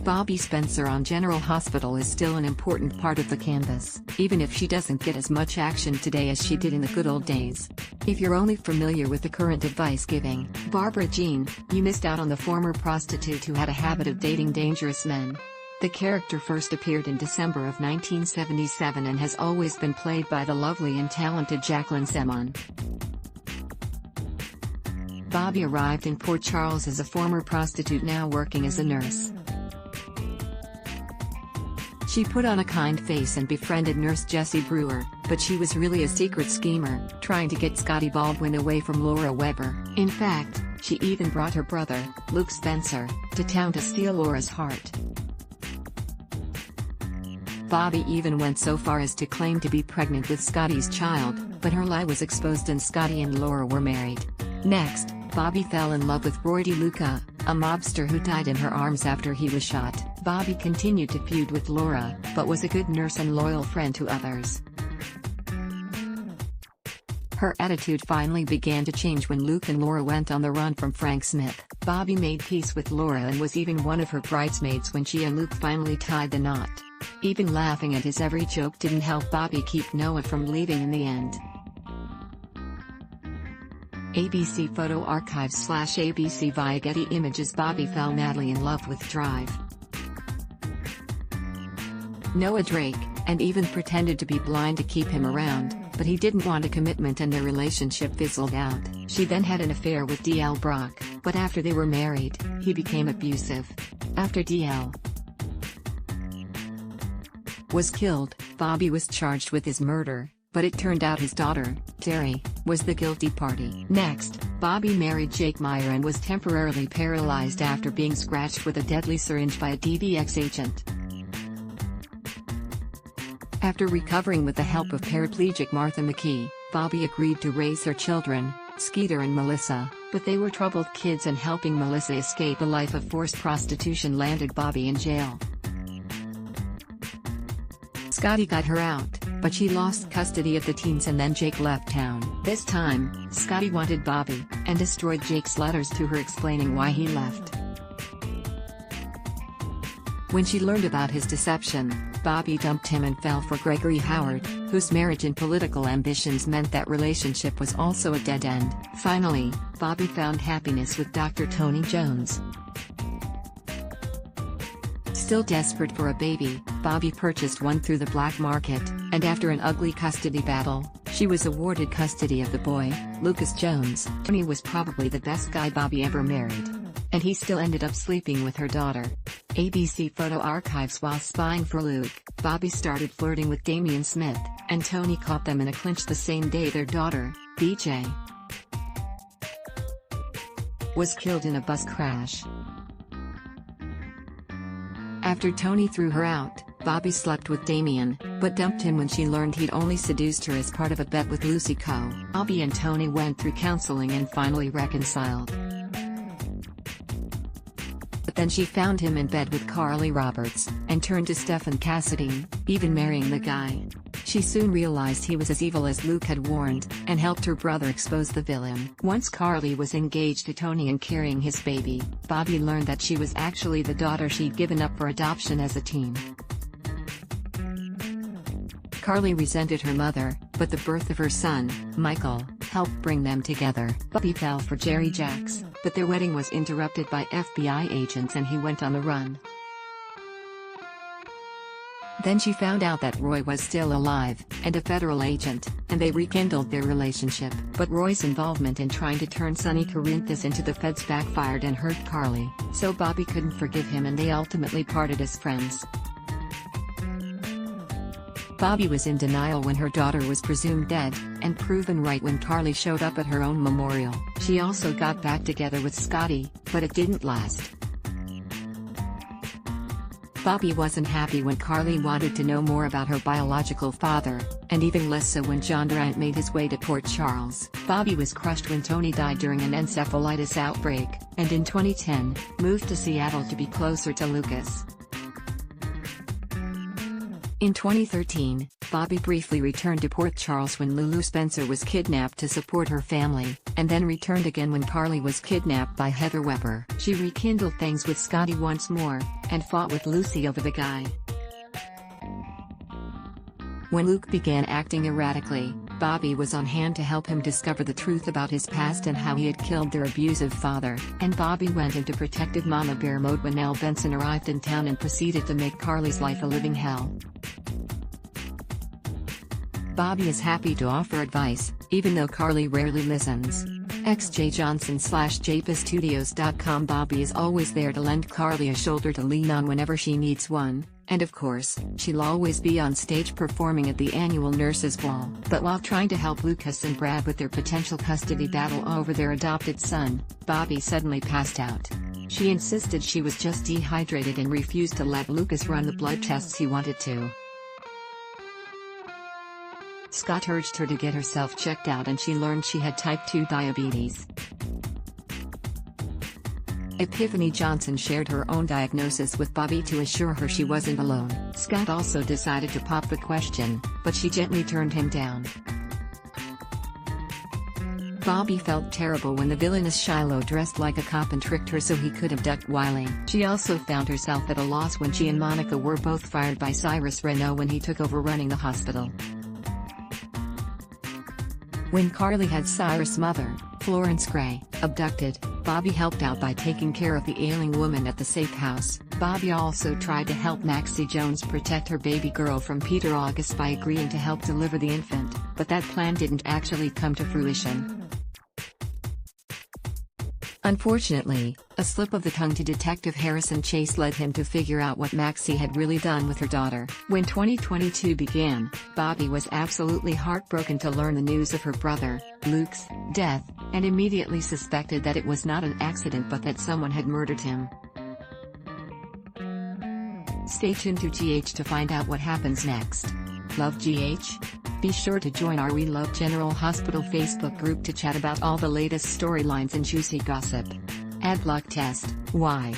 Bobbie Spencer on General Hospital is still an important part of the canvas, even if she doesn't get as much action today as she did in the good old days. If you're only familiar with the current advice-giving Barbara Jean, you missed out on the former prostitute who had a habit of dating dangerous men. The character first appeared in December of 1977 and has always been played by the lovely and talented Jacqueline Semon. Bobbie arrived in Port Charles as a former prostitute now working as a nurse. She put on a kind face and befriended nurse Jessie Brewer, but she was really a secret schemer, trying to get Scotty Baldwin away from Laura Weber. In fact, she even brought her brother, Luke Spencer, to town to steal Laura's heart. Bobbie even went so far as to claim to be pregnant with Scotty's child, but her lie was exposed and Scotty and Laura were married. Next, Bobbie fell in love with Roy DeLuca, a mobster who died in her arms after he was shot. Bobbie continued to feud with Laura, but was a good nurse and loyal friend to others. Her attitude finally began to change when Luke and Laura went on the run from Frank Smith. Bobbie made peace with Laura and was even one of her bridesmaids when she and Luke finally tied the knot. Even laughing at his every joke didn't help Bobbie keep Noah from leaving in the end. ABC Photo Archives/ABC via Getty Images. Bobbie fell madly in love with Drive Noah Drake, and even pretended to be blind to keep him around, but he didn't want a commitment and their relationship fizzled out. She then had an affair with D.L. Brock, but after they were married, he became abusive. After D.L. was killed, Bobbie was charged with his murder, but it turned out his daughter, Terry, was the guilty party. Next, Bobbie married Jake Meyer and was temporarily paralyzed after being scratched with a deadly syringe by a DVX agent. After recovering with the help of paraplegic Martha McKee, Bobbie agreed to raise her children, Skeeter and Melissa, but they were troubled kids and helping Melissa escape a life of forced prostitution landed Bobbie in jail. Scotty got her out, but she lost custody of the teens and then Jake left town. This time, Scotty wanted Bobbie, and destroyed Jake's letters to her explaining why he left. When she learned about his deception, Bobbie dumped him and fell for Gregory Howard, whose marriage and political ambitions meant that relationship was also a dead end. Finally, Bobbie found happiness with Dr. Tony Jones. Still desperate for a baby, Bobbie purchased one through the black market, and after an ugly custody battle, she was awarded custody of the boy, Lucas Jones. Tony was probably the best guy Bobbie ever married. And he still ended up sleeping with her daughter. ABC Photo Archives. While spying for Luke, Bobbie started flirting with Damian Smith, and Tony caught them in a clinch the same day their daughter, BJ, was killed in a bus crash. After Tony threw her out, Bobbie slept with Damian, but dumped him when she learned he'd only seduced her as part of a bet with Lucy Coe. Bobbie and Tony went through counseling and finally reconciled. But then she found him in bed with Carly Roberts, and turned to Stephen Cassidy, even marrying the guy. She soon realized he was as evil as Luke had warned, and helped her brother expose the villain. Once Carly was engaged to Tony and carrying his baby, Bobbie learned that she was actually the daughter she'd given up for adoption as a teen. Carly resented her mother, but the birth of her son, Michael, helped bring them together. Bobbie fell for Jerry Jacks, but their wedding was interrupted by FBI agents and he went on the run. Then she found out that Roy was still alive, and a federal agent, and they rekindled their relationship. But Roy's involvement in trying to turn Sonny Corinthus into the feds backfired and hurt Carly, so Bobbie couldn't forgive him and they ultimately parted as friends. Bobbie was in denial when her daughter was presumed dead, and proven right when Carly showed up at her own memorial. She also got back together with Scotty, but it didn't last. Bobbie wasn't happy when Carly wanted to know more about her biological father, and even less so when John Durant made his way to Port Charles. Bobbie was crushed when Tony died during an encephalitis outbreak, and in 2010, moved to Seattle to be closer to Lucas. In 2013, Bobbie briefly returned to Port Charles when Lulu Spencer was kidnapped to support her family, and then returned again when Carly was kidnapped by Heather Weber. She rekindled things with Scotty once more, and fought with Lucy over the guy. When Luke began acting erratically, Bobbie was on hand to help him discover the truth about his past and how he had killed their abusive father, and Bobbie went into protective mama bear mode when Nell Benson arrived in town and proceeded to make Carly's life a living hell. Bobbie is happy to offer advice, even though Carly rarely listens. xjjohnson/jpastudios.com. Bobbie is always there to lend Carly a shoulder to lean on whenever she needs one, and of course, she'll always be on stage performing at the annual Nurses Ball. But while trying to help Lucas and Brad with their potential custody battle over their adopted son, Bobbie suddenly passed out. She insisted she was just dehydrated and refused to let Lucas run the blood tests he wanted to. Scott urged her to get herself checked out and she learned she had type 2 diabetes. Epiphany Johnson shared her own diagnosis with Bobbie to assure her she wasn't alone. Scott also decided to pop the question, but she gently turned him down. Bobbie felt terrible when the villainous Shiloh dressed like a cop and tricked her so he could abduct Wiley. She also found herself at a loss when she and Monica were both fired by Cyrus Renault when he took over running the hospital. When Carly had Cyrus' mother, Florence Gray, abducted, Bobbie helped out by taking care of the ailing woman at the safe house. Bobbie also tried to help Maxie Jones protect her baby girl from Peter August by agreeing to help deliver the infant, but that plan didn't actually come to fruition. Unfortunately, a slip of the tongue to Detective Harrison Chase led him to figure out what Maxie had really done with her daughter. When 2022 began, Bobbie was absolutely heartbroken to learn the news of her brother, Luke's, death, and immediately suspected that it was not an accident but that someone had murdered him. Stay tuned to GH to find out what happens next. Love GH? Be sure to join our We Love General Hospital Facebook group to chat about all the latest storylines and juicy gossip. Ad block test, why?